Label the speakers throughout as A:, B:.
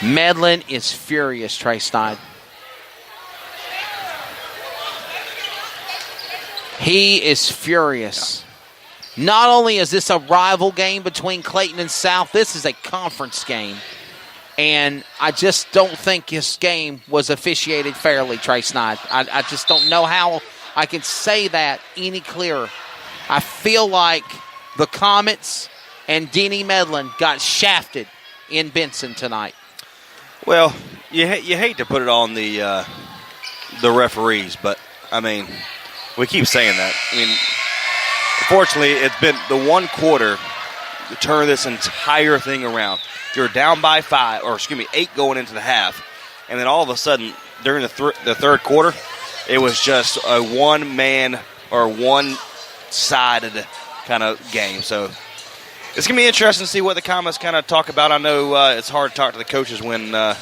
A: Medlin is furious, Trey Snyde. He is furious. Not only is this a rival game between Clayton and South, this is a conference game. And I just don't think this game was officiated fairly, Trey Snyde. I just don't know how I can say that any clearer. I feel like the Comets and Denny Medlin got shafted in Benson tonight.
B: Well, you hate to put it on the referees, but, I mean, we keep saying that. I mean, unfortunately, it's been the one quarter to turn this entire thing around. You're down by 8 going into the half, and then all of a sudden, during the third quarter, it was just a one-man or one-sided kind of game. So it's going to be interesting to see what the Comets kind of talk about. I know it's hard to talk to the coaches when the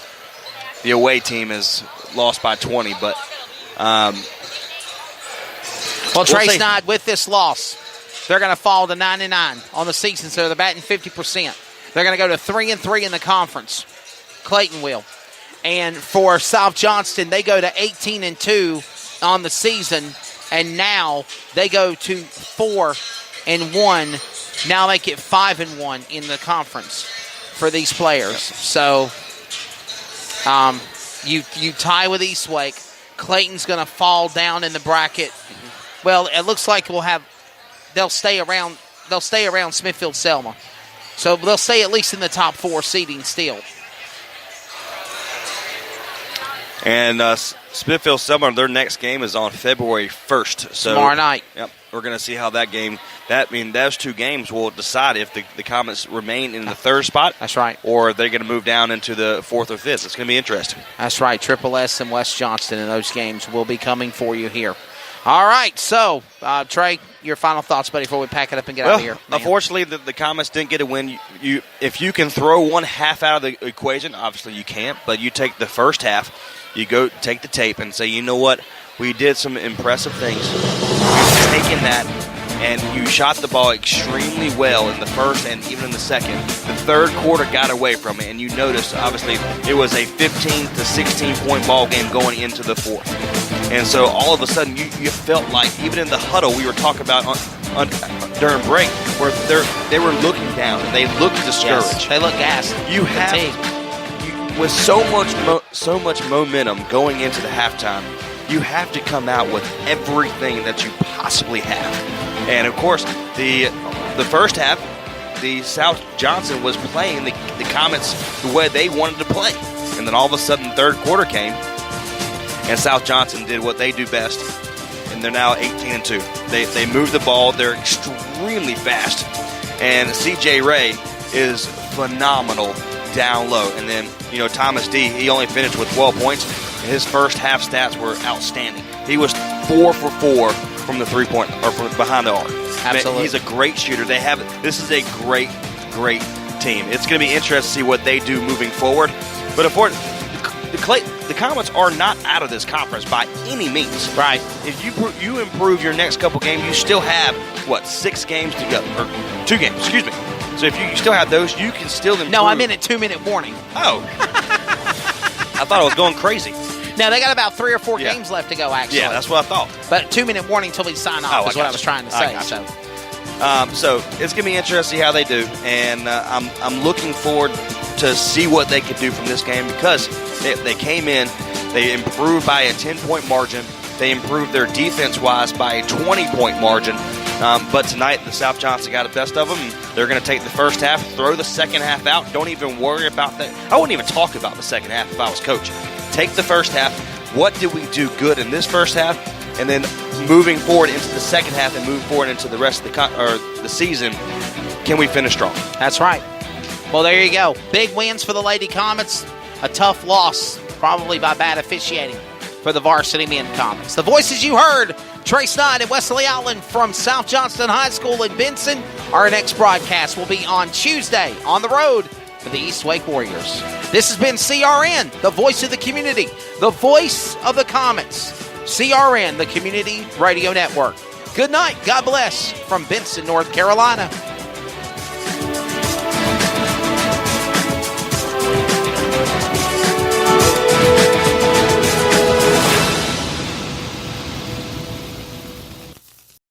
B: away team is lost by 20, but
A: well, Trey Snyde, with this loss, they're going to fall to 99 on the season, so they're batting 50%. They're going to go to 3-3 in the conference. Clayton will. And for South Johnston, they go to 18-2 on the season, and now they go to 4-1. Now make it 5-1 in the conference for these players. So you tie with Eastwake. Clayton's going to fall down in the bracket. Well, it looks like they'll stay around Smithfield-Selma. So they'll stay at least in the top 4 seeding still. And
B: Smithfield-Selma, their next game is on February 1st. So,
A: tomorrow night.
B: Yep, we're going to see how that game. Those 2 games will decide if the Comets remain in the 3rd spot.
A: That's right.
B: Or they're going to move down into the 4th or 5th. It's going to be interesting.
A: That's right. Triple S and West Johnston in those games will be coming for you here. All right, so, Trey, your final thoughts, buddy, before we pack it up and get out of here. Man.
B: Unfortunately, the Comets didn't get a win. If you can throw one half out of the equation, obviously you can't, but you take the first half, you go take the tape and say, you know what, we did some impressive things. You've taken that, and you shot the ball extremely well in the first and even in the second. The third quarter got away from it, and you noticed, obviously, it was a 15 to 16-point ball game going into the 4th. And so all of a sudden, you felt like, even in the huddle we were talking about during break, where they were looking down and they looked discouraged.
A: Yes, they look gassed.
B: With so much momentum going into the halftime, you have to come out with everything that you possibly have. And of course, the first half, the South Johnston was playing the Comets the way they wanted to play. And then all of a sudden, third quarter came, and South Johnston did what they do best, and they're now 18-2. They move the ball. They're extremely fast. And C.J. Ray is phenomenal down low. And then, Thomas D., he only finished with 12 points, and his first half stats were outstanding. He was 4 for 4 from the three-point, or from behind the arc.
A: Absolutely.
B: He's a great shooter. This is a great, great team. It's going to be interesting to see what they do moving forward. But the Comets are not out of this conference by any means.
A: Right.
B: If you improve your next couple games, you still have, 6 games to go. Or 2 games, excuse me. So if you still have those, you can still improve.
A: No, I meant a 2-minute warning.
B: Oh. I thought I was going crazy.
A: No, they got about 3 or 4 games left to go, actually.
B: Yeah, that's what I thought.
A: But 2-minute warning until we sign off is what I was trying to say.
B: So it's going to be interesting to see how they do. And I'm looking forward to see what they could do from this game, because they came in, they improved by a 10-point margin. They improved their defense-wise by a 20-point margin. But tonight, the South Johnston got the best of them. They're going to take the first half, throw the second half out. Don't even worry about that. I wouldn't even talk about the second half if I was coach. Take the first half. What did we do good in this first half? And then moving forward into the second half and moving forward into the rest of the season, can we finish strong?
A: That's right. Well, there you go. Big wins for the Lady Comets. A tough loss, probably by bad officiating, for the Varsity Men Comets. The voices you heard, Trey Snyde and Wesley Outland from South Johnston High School in Benson. Our next broadcast will be on Tuesday on the road for the East Wake Warriors. This has been CRN, the voice of the community, the voice of the Comets. CRN, the Community Radio Network. Good night. God bless from Benson, North Carolina.